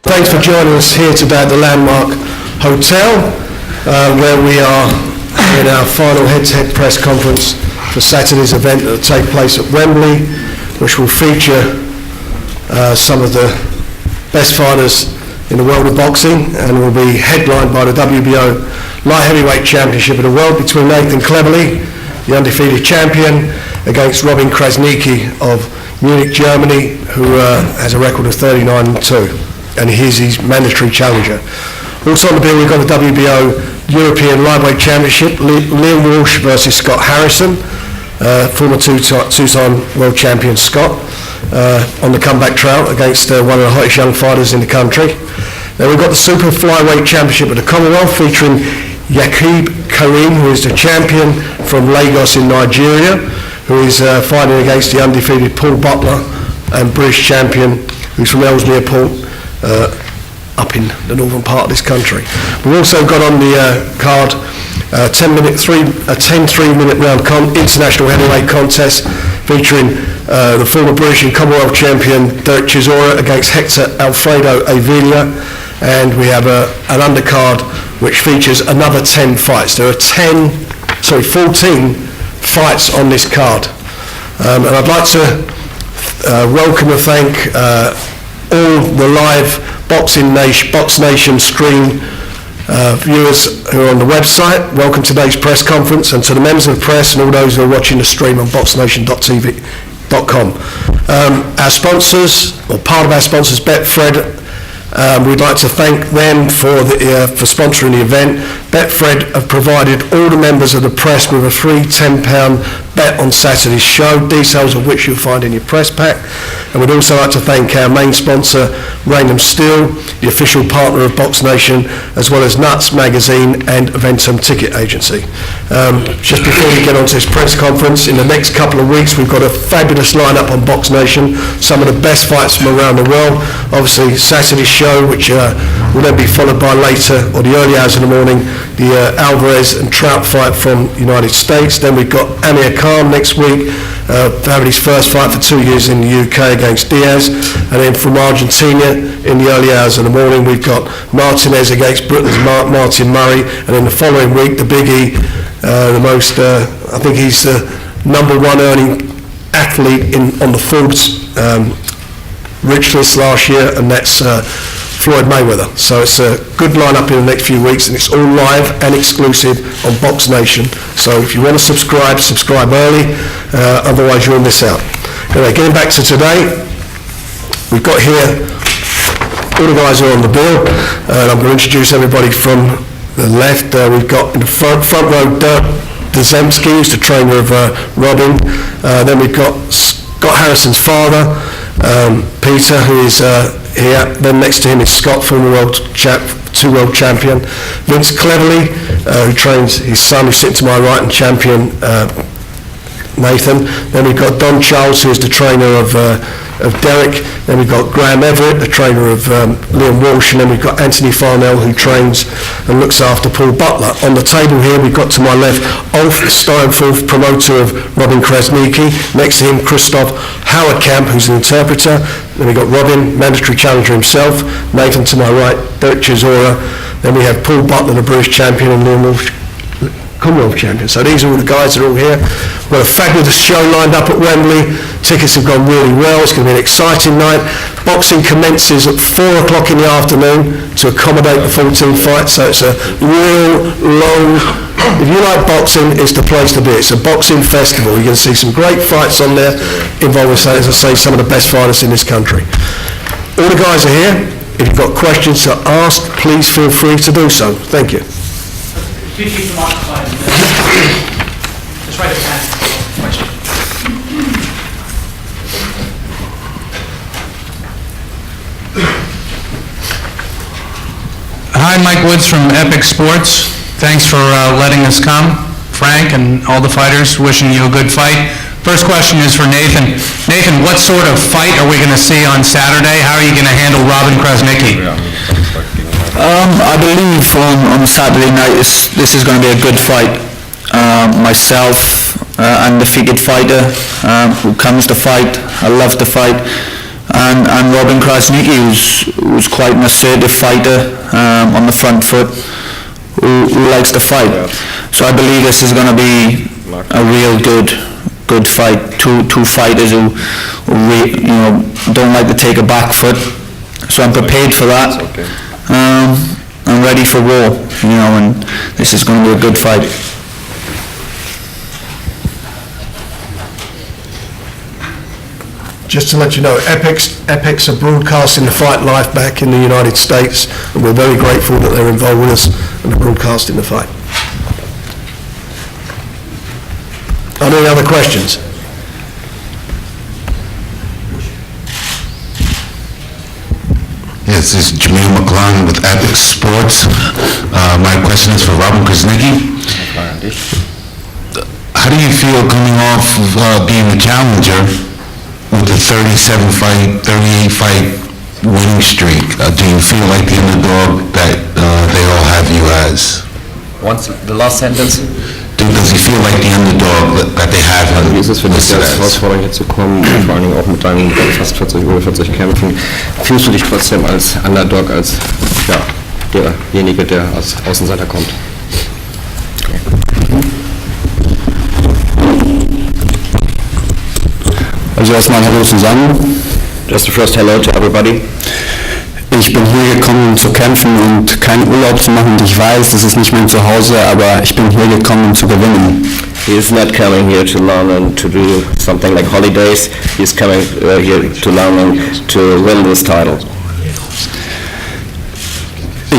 Thanks for joining us here today at the Landmark Hotel, where we are in our final head-to-head press conference for Saturday's event that will take place at Wembley, which will feature some of the best fighters in the world of boxing, and will be headlined by the WBO Light Heavyweight Championship of the World between Nathan Cleverly, the undefeated champion, against Robin Krasniqi of Munich, Germany, who has a record of 39-2. And he's his mandatory challenger. Also on the bill, we've got the WBO European Lightweight Championship, Liam Walsh versus Scott Harrison, former two-time world champion Scott, on the comeback trail against one of the hottest young fighters in the country. Then we've got the Super Flyweight Championship of the Commonwealth, featuring Yaqub Karim, who is the champion from Lagos in Nigeria, who is fighting against the undefeated Paul Butler and British champion, who's from Ellesmere Port, up in the northern part of this country. We've also got on the card a 10 3-minute round international heavyweight contest featuring the former British and Commonwealth champion Derek Chisora against Hector Alfredo Avila, and we have an undercard which features another 10 fights. There are 14 fights on this card, and I'd like to welcome and thank all the live Box Nation stream viewers who are on the website. Welcome to today's press conference, and to the members of the press and all those who are watching the stream on boxnation.tv.com. Our sponsors, or part of our sponsors, Betfred, we'd like to thank them for sponsoring the event. Betfred have provided all the members of the press with a free £10 bet on Saturday's show, details of which you'll find in your press pack. And we'd also like to thank our main sponsor, Raynham Steel, the official partner of Box Nation, as well as Nuts Magazine and Eventum Ticket Agency. Just before we get on to this press conference, in the next couple of weeks we've got a fabulous lineup on Box Nation, some of the best fights from around the world. Obviously Saturday's show, which will then be followed by later, or the early hours in the morning, the Alvarez and Trout fight from the United States. Then we've got Amir Khan next week, having his first fight for 2 years in the UK against Diaz. And then from Argentina, in the early hours of the morning, we've got Martinez against Britain's Martin Murray. And then the following week, the Big E, I think he's the #1 earning athlete on the Forbes rich list last year, and that's Floyd Mayweather. So it's a good lineup in the next few weeks, and it's all live and exclusive on Box Nation. So if you want to subscribe early, otherwise you'll miss out. Anyway, getting back to today, we've got here all the guys who are on the bill, and I'm going to introduce everybody from the left. We've got in the front row Dirk Dezemski, who's the trainer of Robin. Then we've got Scott Harrison's father, Peter, who is here. Then next to him is Scott, former two world champion. Vince Cleverly, who trains his son, who's sitting to my right, and champion Nathan. Then we've got Don Charles, who is the trainer of Derek. Then we've got Graham Everett, the trainer of Liam Walsh. And then we've got Anthony Farnell, who trains and looks after Paul Butler. On the table here, we've got to my left Ulf Steinfurth, promoter of Robin Krasniqi. Next to him, Christoph Hauerkamp, who's an interpreter. Then we've got Robin, mandatory challenger himself. Nathan to my right, Derek Chisora. Then we have Paul Butler, the British champion, and Liam Walsh, Commonwealth champion. So these are all the guys that are all here. We've got a fabulous show lined up at Wembley. Tickets have gone really well. It's going to be an exciting night. Boxing commences at 4 o'clock in the afternoon to accommodate the 14 fights. So it's a real long, if you like boxing, it's the place to be. It's a boxing festival. You're going to see some great fights on there involving, as I say, some of the best fighters in this country. All the guys are here. If you've got questions to ask, please feel free to do so. Thank you. Please keep the microphone. Just raise your hand. Question. Hi, Mike Woods from Epic Sports. Thanks for letting us come. Frank and all the fighters, wishing you a good fight. First question is for Nathan. Nathan, what sort of fight are we going to see on Saturday? How are you going to handle Robin Krasniqi? I believe on Saturday night this is going to be a good fight. Myself, undefeated fighter who comes to fight. I love to fight. and Robin Krasnicki, who's quite an assertive fighter on the front foot, who likes to fight. So I believe this is going to be a real good fight. Two fighters who don't like to take a back foot. So I'm prepared for that. I'm ready for war, and this is going to be a good fight. Just to let you know, Epix are broadcasting the fight live back in the United States, and we're very grateful that they're involved with us and are broadcasting the fight. Are there any other questions? Yes, this is Jamil McClung with Epic Sports. My question is for Robin Krasnicki. How do you feel coming off of being a challenger with a 38-fight winning streak? Do you feel like the underdog that they all have you as? Once the last sentence. Does he feel like the underdog that they have him? Wie ist es für dich, listed als as? Herausforderung hier zu kommen, vor allen Dingen auch mit deinen fast 40 Kämpfen? Fühlst du dich trotzdem als Underdog, als derjenige, der als Außenseiter kommt? Also erstmal Hallo zusammen. Just the first hello to everybody. Ich bin hier gekommen, um zu kämpfen und keinen Urlaub zu machen. Und ich weiß, das ist nicht mein Zuhause, aber ich bin hier gekommen, um zu gewinnen. He is not coming here to London to do something like holidays. He is coming here to London to win this title.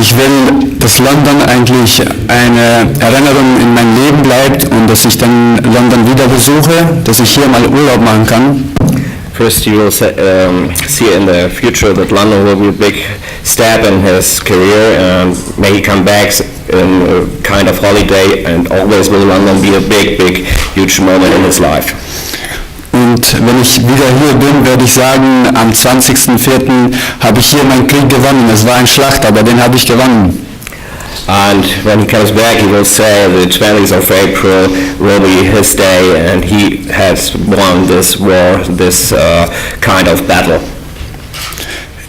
Ich will, dass London eigentlich eine Erinnerung in meinem Leben bleibt und dass ich dann London wieder besuche, dass ich hier mal Urlaub machen kann. First, you will see in the future that London will be a big step in his career, and may he come back in a kind of holiday, and always will London be a big, huge moment in his life. Und wenn ich wieder hier bin, werde ich sagen, am 20.04. habe ich hier meinen Krieg gewonnen. Es war ein Schlacht, aber den habe ich gewonnen. And when he comes back, he will say the 20th of April will be his day, and he has won this war, this kind of battle.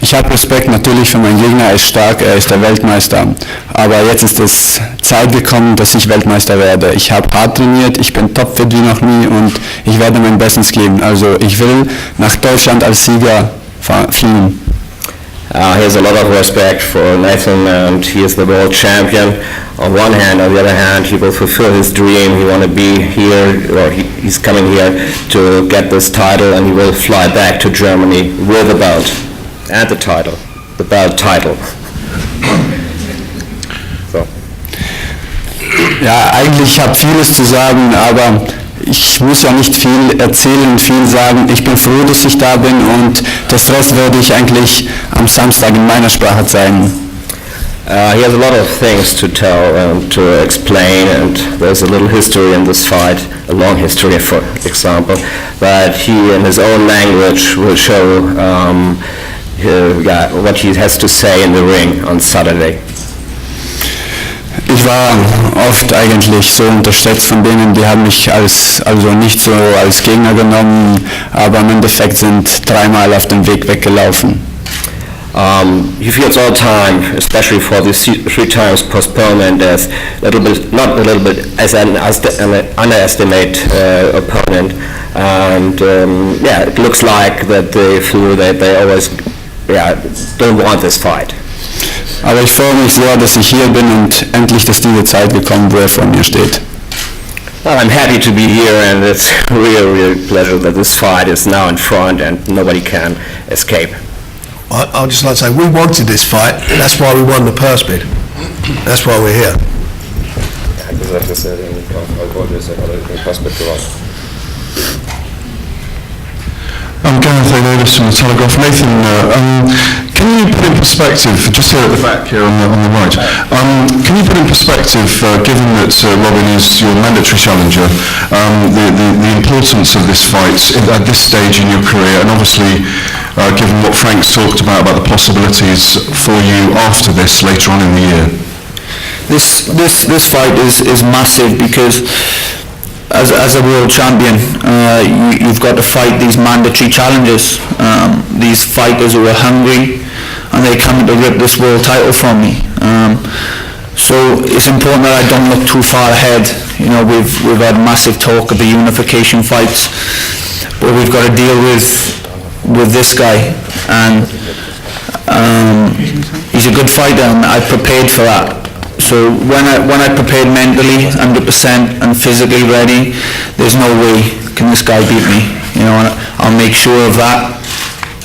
Ich habe Respekt natürlich für meinen Gegner, er ist stark, er ist der Weltmeister. Aber jetzt ist es Zeit gekommen, dass ich Weltmeister werde. Ich habe hart trainiert, ich bin topfit wie noch nie und ich werde mein Bestes geben. Also ich will nach Deutschland als Sieger fliegen. He has a lot of respect for Nathan, and he is the world champion. On one hand, on the other hand, he will fulfill his dream. He want to be here, or he's coming here to get this title, and he will fly back to Germany with the belt and the title, the belt title. So. Ja, eigentlich habe ich vieles zu sagen, aber ich muss ja nicht viel erzählen und viel sagen. Ich bin froh, dass ich da bin und das Rest werde ich eigentlich am Samstag in meiner Sprache zeigen. He has a lot of things to tell and to explain, and there's a little history in this fight, a long history, for example, but he in his own language will show what he has to say in the ring on Saturday. Ich war oft eigentlich so unterschätzt von denen, die haben mich nicht so als Gegner genommen, aber im Endeffekt sind dreimal auf dem Weg weggelaufen. He feels all the time, especially for the 3 times postponement, as not a little bit, as an underestimate opponent, and it looks like that they feel that they always don't want this fight. Aber ich freue mich sehr, dass ich hier bin und endlich ist diese Zeit gekommen, wo er vor mir steht. Well, I'm happy to be here, and it's a real pleasure that this fight is now in front and nobody can escape. I'll just like to say, we wanted this fight, that's why we won the purse bid. That's why we're here. Er hat gesagt, dass er den wollte, dass er den Prospect gewonnen. I'm Gareth Davis from the Telegraph. Nathan, can you put in perspective, just here at the back here on the right, can you put in perspective, given that Robin is your mandatory challenger, the importance of this fight at this stage in your career, and obviously given what Frank's talked about the possibilities for you after this later on in the year? This fight is massive because as a world champion, you've got to fight these mandatory challenges. These fighters who are hungry, and they come to rip this world title from me. So it's important that I don't look too far ahead. You know, we've had massive talk of the unification fights, but we've got to deal with this guy, and he's a good fighter, and I prepared for that. So when I prepared mentally, 100% and physically ready, there's no way can this guy beat me. You know, and I'll make sure of that.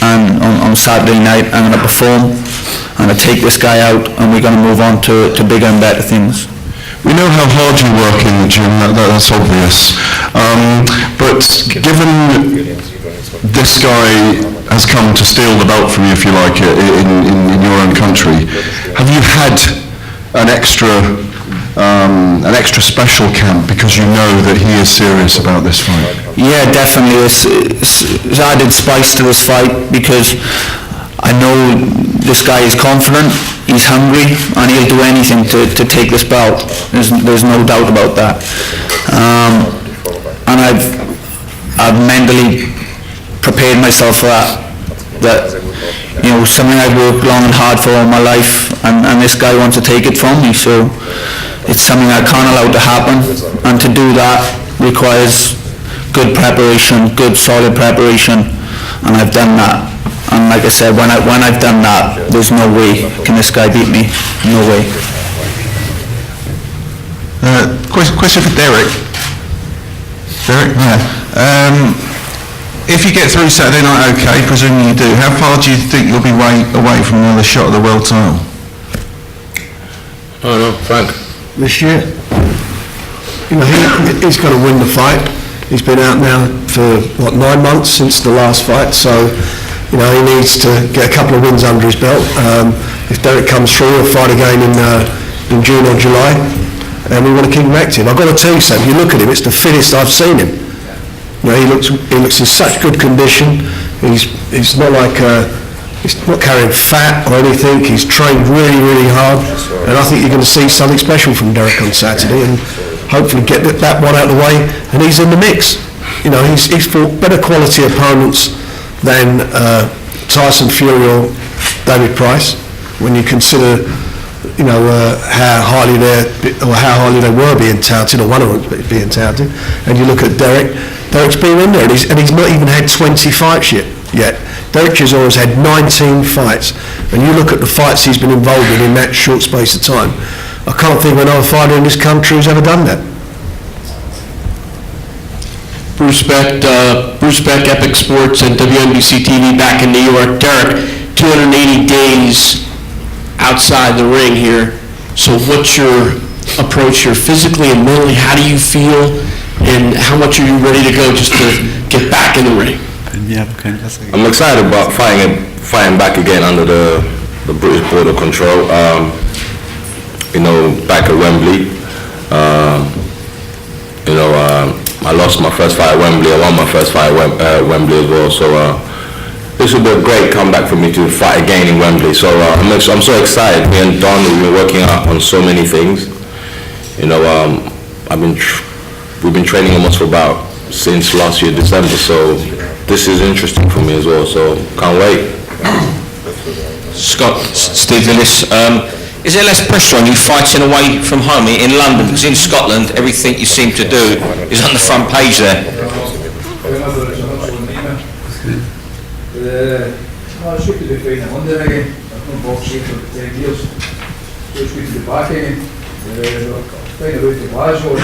And on Saturday night, I'm going to perform. I'm going to take this guy out, and we're going to move on to bigger and better things. We know how hard you work in the gym, that's obvious. But given this guy has come to steal the belt from you, if you like, in your own country, have you had an extra special camp because you know that he is serious about this fight? Yeah, definitely. It's added spice to this fight because I know this guy is confident, he's hungry, and he'll do anything to take this belt. There's no doubt about that. And I've mentally prepared myself for that. That, you know, something I've worked long and hard for all my life, and this guy wants to take it from me, so it's something I can't allow to happen, and to do that requires good preparation, good solid preparation, and I've done that. And like I said, when I've done that, there's no way can this guy beat me, no way. Question for Derek. Derek? Yeah. If you get through Saturday night okay, presuming you do, how far do you think you'll be away from another shot at the world title? I don't know, Frank. This year. You know, he's got to win the fight. He's been out now for, 9 months since the last fight, so, you know, he needs to get a couple of wins under his belt. If Derek comes through, he'll fight again in June or July, and we want to keep him active. I've got to tell you something, you look at him, it's the fittest I've seen him. You know, he looks in such good condition. He's not like he's not carrying fat or anything. He's trained really, really hard, and I think you're going to see something special from Derek on Saturday, and hopefully get that one out of the way. And he's in the mix. You know, he's fought better quality opponents than Tyson Fury or David Price. When you consider, you know, how highly they were being touted, or one of them being touted, and you look at Derek. Derek's been in there, and he's not even had 20 fights yet. Derek Chisora's had 19 fights, and you look at the fights he's been involved in that short space of time. I can't think of another fighter in this country who's ever done that. Bruce Beck, Epic Sports and WNBC TV back in New York. Derek, 280 days outside the ring here. So what's your approach here physically and mentally? How do you feel? And how much are you ready to go just to get back in the ring? I'm excited about fighting back again under the British border control. You know, back at Wembley. You know, I lost my first fight at Wembley. I won my first fight at Wembley as well. So this will be a great comeback for me to fight again in Wembley. So I'm so excited. Me and Don, we've been working out on so many things. You know, we've been training almost since last year December. So this is interesting for me as well. So can't wait. Scott, Steve Lillis, is there less pressure on you fighting away from home in London? Because in Scotland, everything you seem to do is on the front page there. It's good to be fighting in London again. I've not boxed for 10 years, so it's good to be back again. Fighting away to Glasgow,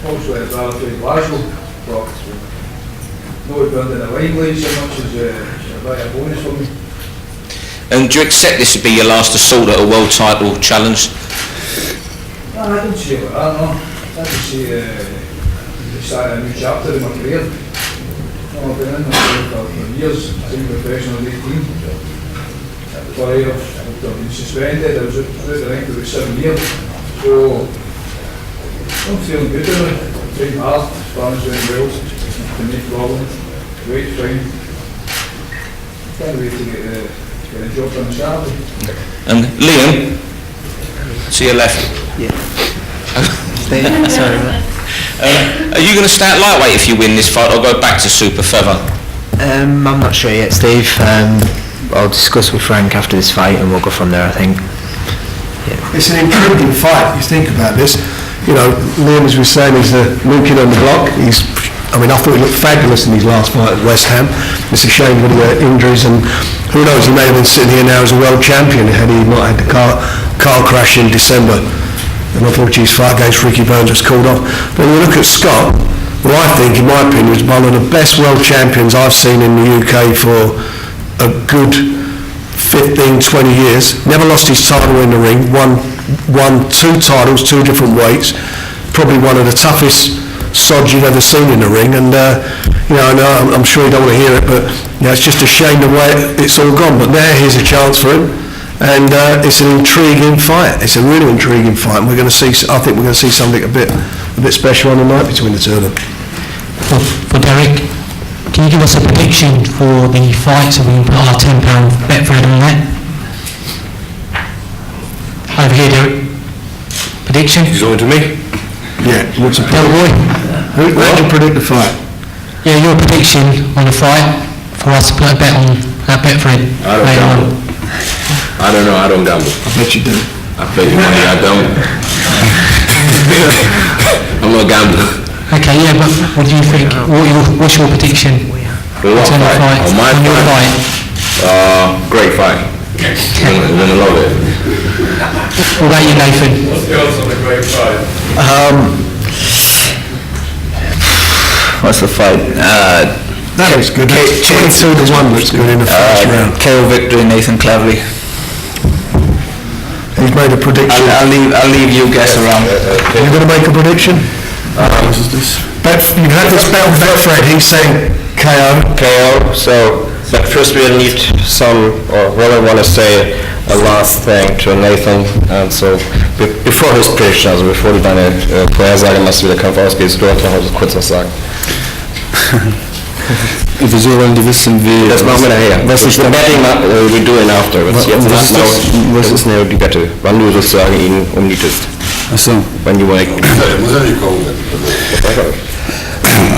obviously I'd rather fight Glasgow, but not burning the limelight so much as a bit of a bonus for me. And do you accept this to be your last assault at a world title challenge? No, I don't see it like that, no. I just see it's starting a new chapter in my career. I've been in there for years, I've been professional at 18. I've been suspended, I was out the ring for about 7 years. So, I'm feeling good in it. I'm training hard, sparring's doing well, to make problems, weight fine. Can't wait to get a job done Saturday. And Liam, to your left. Yeah. Sorry, Are you going to start lightweight if you win this fight, or go back to super feather? I'm not sure yet, Steve. I'll discuss with Frank after this fight and we'll go from there, I think. It's an intriguing fight, you think about this. You know, Liam, as we were saying, he's a new kid on the block. I thought he looked fabulous in his last fight at West Ham. It's a shame with the injuries, and who knows, he may have been sitting here now as a world champion had he not had the car crash in December. And unfortunately his fight against Ricky Burns was called off. But when you look at Scott, who I think, in my opinion, is one of the best world champions I've seen in the UK for a good 15, 20 years. Never lost his title in the ring, won 2 titles, 2 different weights. Probably one of the toughest sods you've ever seen in the ring, and I'm sure you don't want to hear it, but it's just a shame the way it's all gone. But now here's a chance for him, and it's an intriguing fight. It's a really intriguing fight, and I think we're going to see something a bit special on the night between the two of them. For Derek, can you give us a prediction for the fight so we can put our £10 bet for it on that? Over here, Derek. Prediction? He's on to me? Yeah, what's a Boy. Who can predict the fight? Yeah, your prediction on the fight for us to put a bet on that bet for it. I don't know, I don't gamble. I bet you do. I bet you money I don't. I'm not gambling. Okay, yeah, but what do you think? What's your prediction? For what on the fight? On my on your fight? fight? Great fight. You're gonna love it. What about you, Nathan? What's the fight? That looks good. 22-1 looks good in the first round. KO victory, Nathan Cleverly. He's made a prediction. I'll leave you guess around. You're going to make a prediction? You've had this bet with Betfred, he's saying KO. KO, but first we need I want to say a last thing to Nathan, and so bevor his prediction, also bevor du deine Vorhersage machst, wie der Kampf ausgeht, du noch kurz was sagen. Wieso wollen die wissen, wie... Das machen wir nachher. Was ich dann... We do it after. Was ist die Wette? Wann du sozusagen ihn umnietest? Achso. When you make...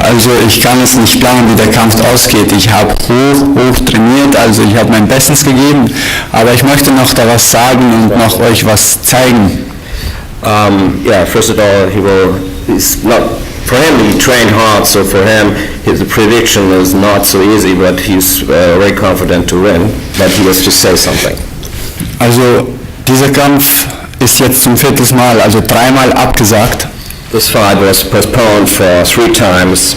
Also ich kann es nicht planen, wie der Kampf ausgeht. Ich habe hoch trainiert, also ich habe mein Bestes gegeben, aber ich möchte noch da was sagen und noch euch was zeigen. First of all, for him, he trained hard, so for him, the prediction is not so easy, but he's very confident to win, but he has to say something. Also dieser Kampf ist jetzt zum 4. Mal, also 3-mal abgesagt. This fight was postponed for 3 times.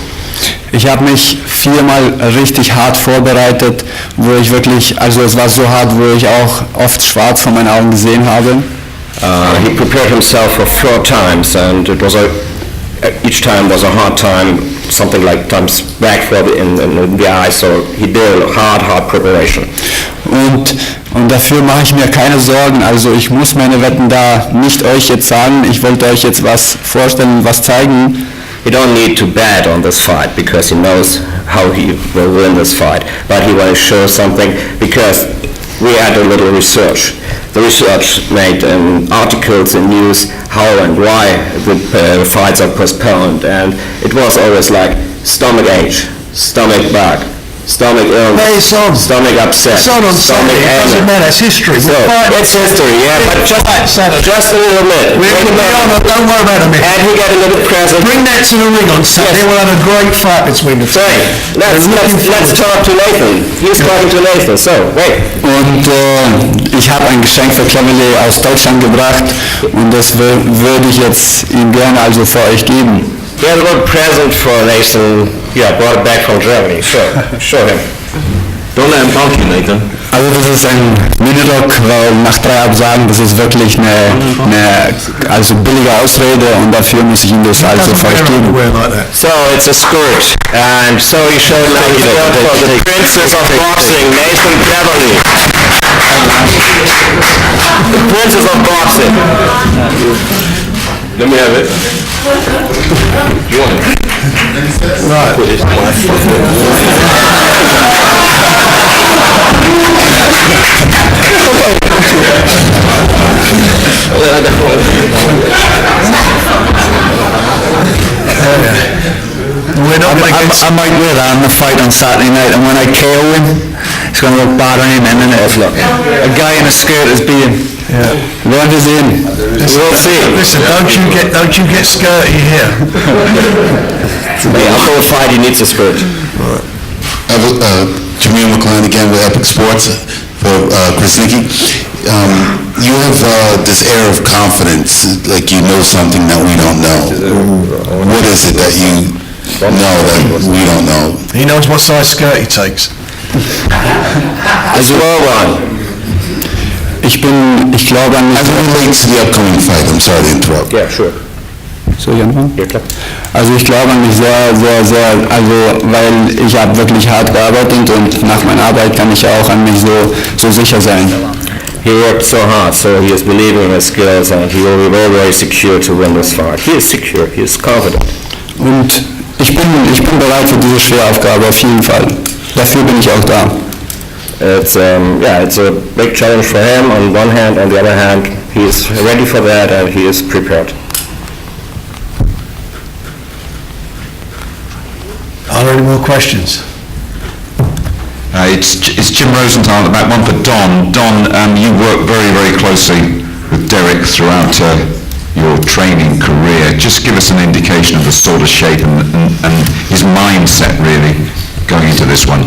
Ich habe mich 4-mal richtig hart vorbereitet, wo ich wirklich, also es war so hart, wo ich auch oft schwarz vor meinen Augen gesehen habe. He prepared himself for 4 times, and it was each time was a hard time, something like times back in the eye, so he did hard preparation. Und dafür mache ich mir keine Sorgen, also ich muss meine Wetten da nicht euch jetzt sagen, ich wollte euch jetzt was vorstellen, was zeigen. He don't need to bet on this fight because he knows how he will win this fight, but he wants to show something because we had a little research. The research made articles in news how and why the fights are postponed, and it was always like stomach ache, stomach bug, stomach illness, stomach upset, It's on stomach Sunday, it doesn't matter, it's history. So, it's history, yeah, but just a little bit. Don't worry about a minute. And he got a little present. Bring that to the ring on Saturday, we'll have a great fight between the two. Let's talk to Nathan. He's talking to Nathan, so, wait. Und ich habe ein Geschenk für Cleverly aus Deutschland gebracht und das würde ich jetzt ihm gerne also für euch geben. He had a little present for Nathan, brought it back from Germany. Sure, show him. Don't let him punk you, Nathan. Also das ist ein Minirock, weil nach 3 Absagen, das ist wirklich eine also billige Ausrede und dafür muss ich ihm das also für euch geben. So it's a skirt, and so he showed now the skirt for the Princess of Boxing, Nathan Cleverly. The Princess of Boxing. Let me have it. You want it? Right. Put this I might wear that on the fight on Saturday night, and when I KO him, it's going to look bad on him, and then a guy in a skirt is being Rogers in. We'll see. Listen, don't you get skirty here. After a fight, he needs a skirt. Jamil McLean again with Epic Sports for Chris Nicky. You have this air of confidence, like you know something that we don't know. What is it that you know that we don't know? He knows what size skirt he takes. As well, Ich glaube an mich... As it relates to the upcoming fight, I'm sorry to interrupt. Yeah, sure. So, Jan? Ja, klar. Also ich glaube an mich sehr, sehr, sehr, also weil ich habe wirklich hart gearbeitet und nach meiner Arbeit kann ich auch an mich so sicher sein. He worked so hard, so he is believing in his skills and he will be very, very secure to win this fight. He is secure, he is confident. Und ich bin bereit für diese schwere Aufgabe, auf jeden Fall. Dafür bin ich auch da. It's a big challenge for him on one hand, on the other hand, he is ready for that and he is prepared. Are there any more questions? It's Jim Rosenthal at the back, one for Don. Don, you work very, very closely with Derek throughout your training career. Just give us an indication of the sort of shape and his mindset really going into this one.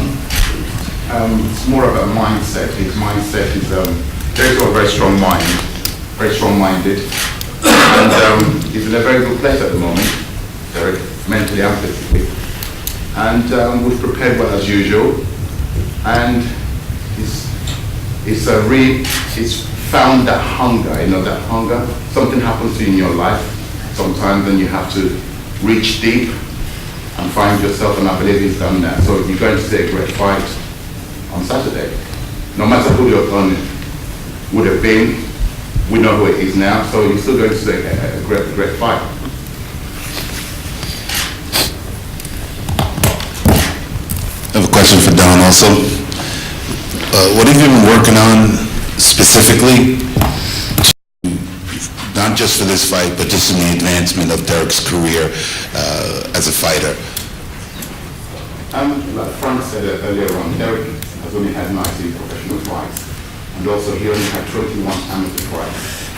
It's more of a mindset. His mindset is, Derek's got a very strong mind, very strong-minded, and he's in a very good place at the moment, Derek, mentally and physically. And we've prepared well as usual, and he's found that hunger, that hunger. Something happens to you in your life sometimes and you have to reach deep and find yourself, and I believe he's done that. So you're going to see a great fight on Saturday. No matter who your opponent would have been, we know who it is now, so you're still going to see a great fight. I have a question for Don also. What have you been working on specifically, not just for this fight, but just in the advancement of Derek's career as a fighter? Like Frank said earlier on, Derek has only had 19 professional fights, and also he only had 21 amateur fights.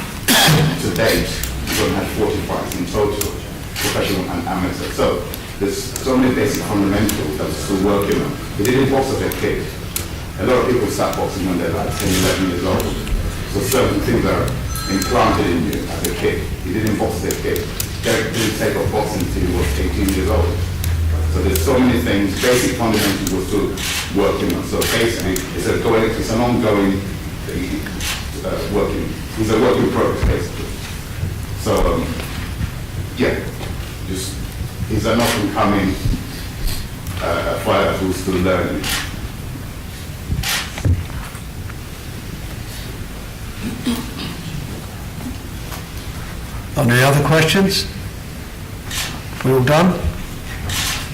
To date, he's only had 40 fights in total, professional and amateur. So there's so many basic fundamentals that we're still working on. He didn't box as a kid. A lot of people start boxing when they're like 10, 11 years old. So certain things are implanted in you as a kid. He didn't box as a kid. Derek didn't take up boxing until he was 18 years old. So there's so many things, basic fundamentals we're still working on. So basically, it's an ongoing working. It's a work in progress, basically. So he's an up-and-coming fighter who's still learning. Any other questions? We all done?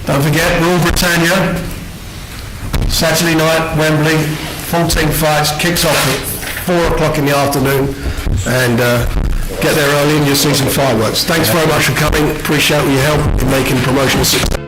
Don't forget, Rule Britanna, Saturday night, Wembley, 14 fights, kicks off at 4 o'clock in the afternoon, and get there early and you'll see some fireworks. Thanks very much for coming, appreciate your help in making promotion a success.